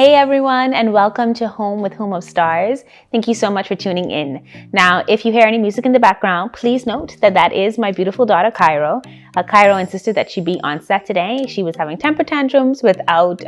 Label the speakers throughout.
Speaker 1: Hey everyone, and welcome to Home with Home of Stars. Thank you so much for tuning in. Now, if you hear any music in the background, please note that that is my beautiful daughter, Cairo. Cairo insisted that she be on set today. She was having temper tantrums without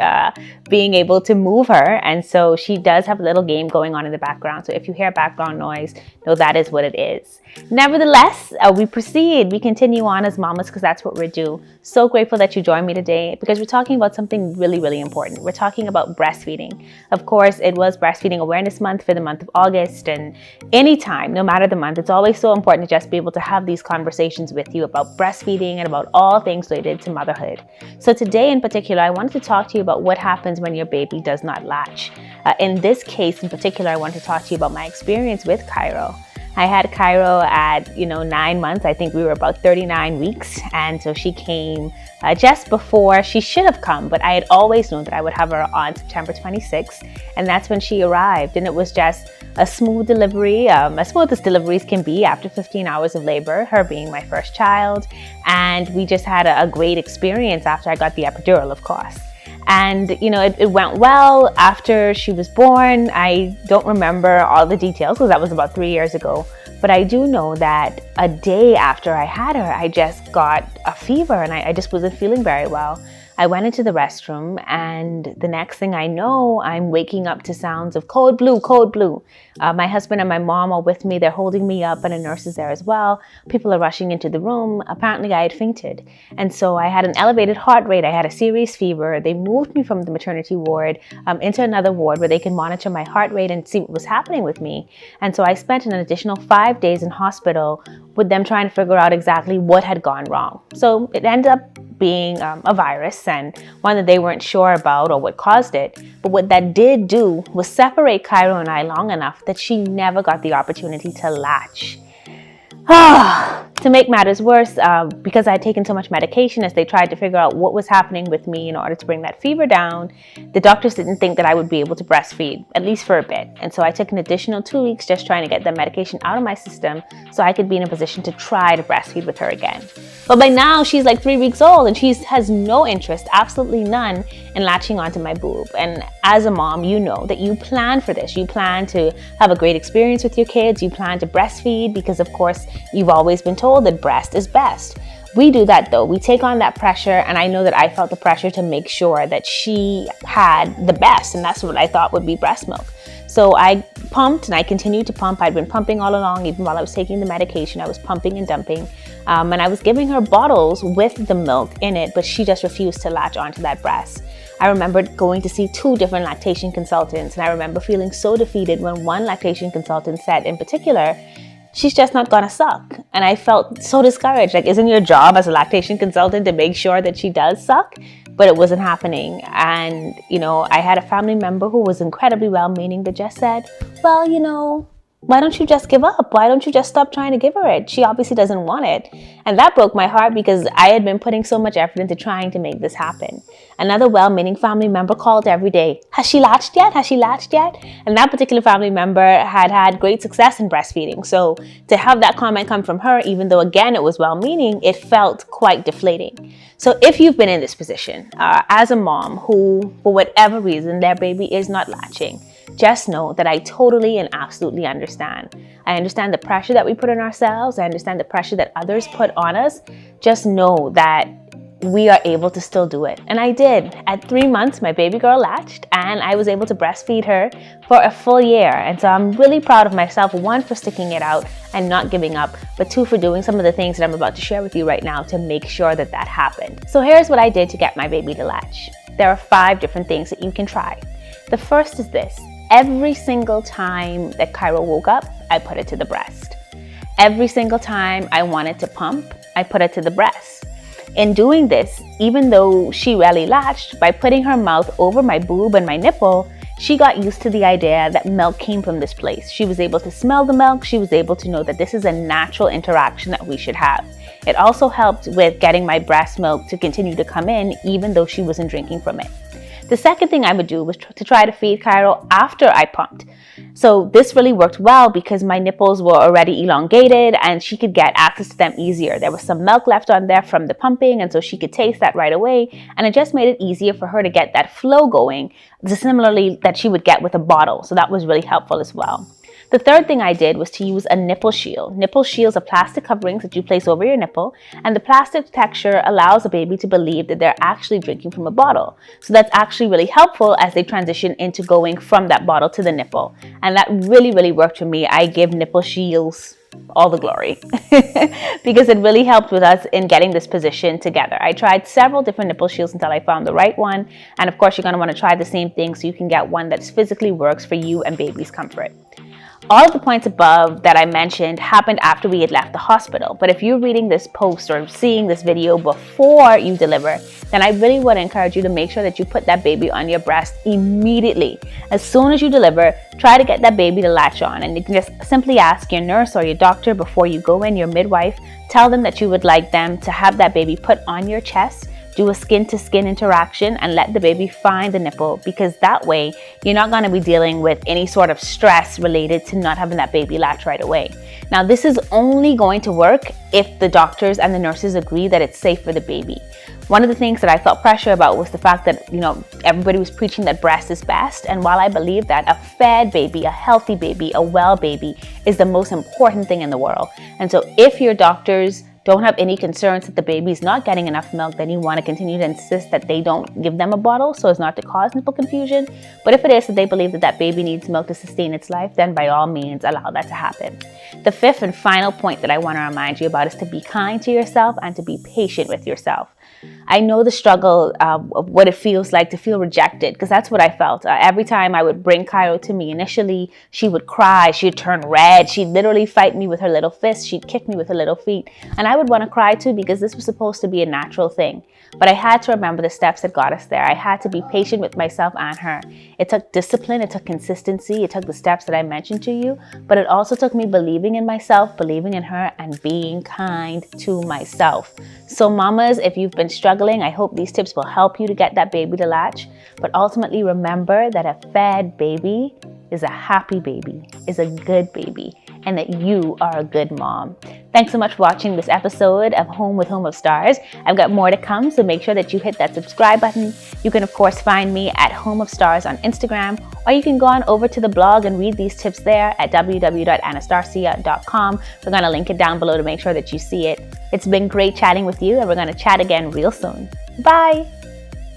Speaker 1: being able to move her, and so she does have a little game going on in the background. So if you hear background noise, know that is what it is. Nevertheless, we proceed. We continue on as mamas because that's what we do. So grateful that you joined me today because we're talking about something really, really important. We're talking about breastfeeding. Of course, it was Breastfeeding Awareness Month for the month of August, and anytime, no matter the month, it's always so important to just be able to have these conversations with you about breastfeeding and about all things related to motherhood. So today in particular, I wanted to talk to you about what happens when your baby does not latch. In this case in particular, I want to talk to you about my experience with Cairo. I had Cairo at 9 months. I think we were about 39 weeks, and so she came just before she should have come, but I had always known that I would have her on September 26th, and that's when she arrived. And it was just a smooth delivery, as smooth as deliveries can be after 15 hours of labor, her being my first child, and we just had a great experience after I got the epidural, of course. And it went well after she was born. I don't remember all the details because that was about 3 years ago, but I do know that a day after I had her, I just got a fever and I just wasn't feeling very well. I went into the restroom, and the next thing I know, I'm waking up to sounds of code blue, code blue. My husband and my mom are with me. They're holding me up, and a nurse is there as well. People are rushing into the room. Apparently, I had fainted. And so I had an elevated heart rate. I had a serious fever. They moved me from the maternity ward into another ward where they can monitor my heart rate and see what was happening with me. And so I spent an additional 5 days in hospital with them trying to figure out exactly what had gone wrong. So it ended up being a virus, and one that they weren't sure about or what caused it. But what that did do was separate Cairo and I long enough that she never got the opportunity to latch. To make matters worse, because I had taken so much medication as they tried to figure out what was happening with me in order to bring that fever down, the doctors didn't think that I would be able to breastfeed, at least for a bit. And so I took an additional 2 weeks just trying to get the medication out of my system so I could be in a position to try to breastfeed with her again. But by now, she's like 3 weeks old and she has no interest, absolutely none, in latching onto my boob. And as a mom, you know that you plan for this. You plan to have a great experience with your kids. You plan to breastfeed because, of course, you've always been told that breast is best. We do that though. We take on that pressure, and I know that I felt the pressure to make sure that she had the best, and that's what I thought would be breast milk. So I pumped and I continued to pump. I'd been pumping all along, even while I was taking the medication. I was pumping and dumping, and I was giving her bottles with the milk in it, but she just refused to latch onto that breast. I remember going to see 2 different lactation consultants, and I remember feeling so defeated when one lactation consultant said in particular, she's just not gonna suck. And I felt so discouraged. Like, isn't your job as a lactation consultant to make sure that she does suck? But it wasn't happening. And, I had a family member who was incredibly well-meaning that just said, well, why don't you just give up? Why don't you just stop trying to give her it? She obviously doesn't want it. And that broke my heart because I had been putting so much effort into trying to make this happen. Another well-meaning family member called every day, has she latched yet? Has she latched yet? And that particular family member had had great success in breastfeeding. So to have that comment come from her, even though again it was well-meaning, it felt quite deflating. So if you've been in this position as a mom who, for whatever reason, their baby is not latching, just know that I totally and absolutely understand. I understand the pressure that we put on ourselves. I understand the pressure that others put on us. Just know that we are able to still do it. And I did. At 3 months, my baby girl latched, and I was able to breastfeed her for a full year. And so I'm really proud of myself, 1, for sticking it out and not giving up, but 2, for doing some of the things that I'm about to share with you right now to make sure that that happened. So here's what I did to get my baby to latch. There are 5 different things that you can try. The first is this. Every single time that Cairo woke up, I put it to the breast. Every single time I wanted to pump, I put it to the breast. In doing this, even though she rarely latched, by putting her mouth over my boob and my nipple, she got used to the idea that milk came from this place. She was able to smell the milk. She was able to know that this is a natural interaction that we should have. It also helped with getting my breast milk to continue to come in, even though she wasn't drinking from it. The second thing I would do was to try to feed Cairo after I pumped. So this really worked well because my nipples were already elongated and she could get access to them easier. There was some milk left on there from the pumping, and so she could taste that right away, and it just made it easier for her to get that flow going, similarly that she would get with a bottle. So that was really helpful as well. The third thing I did was to use a nipple shield. Nipple shields are plastic coverings that you place over your nipple, and the plastic texture allows a baby to believe that they're actually drinking from a bottle. So that's actually really helpful as they transition into going from that bottle to the nipple. And that really, really worked for me. I give nipple shields all the glory because it really helped with us in getting this position together. I tried several different nipple shields until I found the right one. And of course, you're going to want to try the same thing so you can get one that physically works for you and baby's comfort. All of the points above that I mentioned happened after we had left the hospital. But if you're reading this post or seeing this video before you deliver, then I really would encourage you to make sure that you put that baby on your breast immediately. As soon as you deliver, try to get that baby to latch on. And you can just simply ask your nurse or your doctor before you go in, your midwife, tell them that you would like them to have that baby put on your chest, do a skin-to-skin interaction, and let the baby find the nipple, because that way you're not going to be dealing with any sort of stress related to not having that baby latch right away. Now, this is only going to work if the doctors and the nurses agree that it's safe for the baby. One of the things that I felt pressure about was the fact that, everybody was preaching that breast is best. And while I believe that a fed baby, a healthy baby, a well baby is the most important thing in the world. And so if your doctors don't have any concerns that the baby's not getting enough milk, then you want to continue to insist that they don't give them a bottle so as not to cause nipple confusion. But if it is that they believe that that baby needs milk to sustain its life, then by all means allow that to happen. The fifth and final point that I want to remind you about is to be kind to yourself and to be patient with yourself. I know the struggle of what it feels like to feel rejected, because that's what I felt. Every time I would bring Cairo to me, initially she would cry, she'd turn red, she'd literally fight me with her little fists, she'd kick me with her little feet. And I would want to cry too, because this was supposed to be a natural thing. But I had to remember the steps that got us there. I had to be patient with myself and her. It took discipline, it took consistency, it took the steps that I mentioned to you, but it also took me believing in myself, believing in her, and being kind to myself. So mamas, if you've been struggling, I hope these tips will help you to get that baby to latch. But ultimately, remember that a fed baby is a happy baby, is a good baby, and that you are a good mom. Thanks so much for watching this episode of Home with Home of Stars. I've got more to come, so make sure that you hit that subscribe button. You can, of course, find me at Home of Stars on Instagram, or you can go on over to the blog and read these tips there at www.anastasia.com. We're going to link it down below to make sure that you see it. It's been great chatting with you, and we're going to chat again real soon. Bye!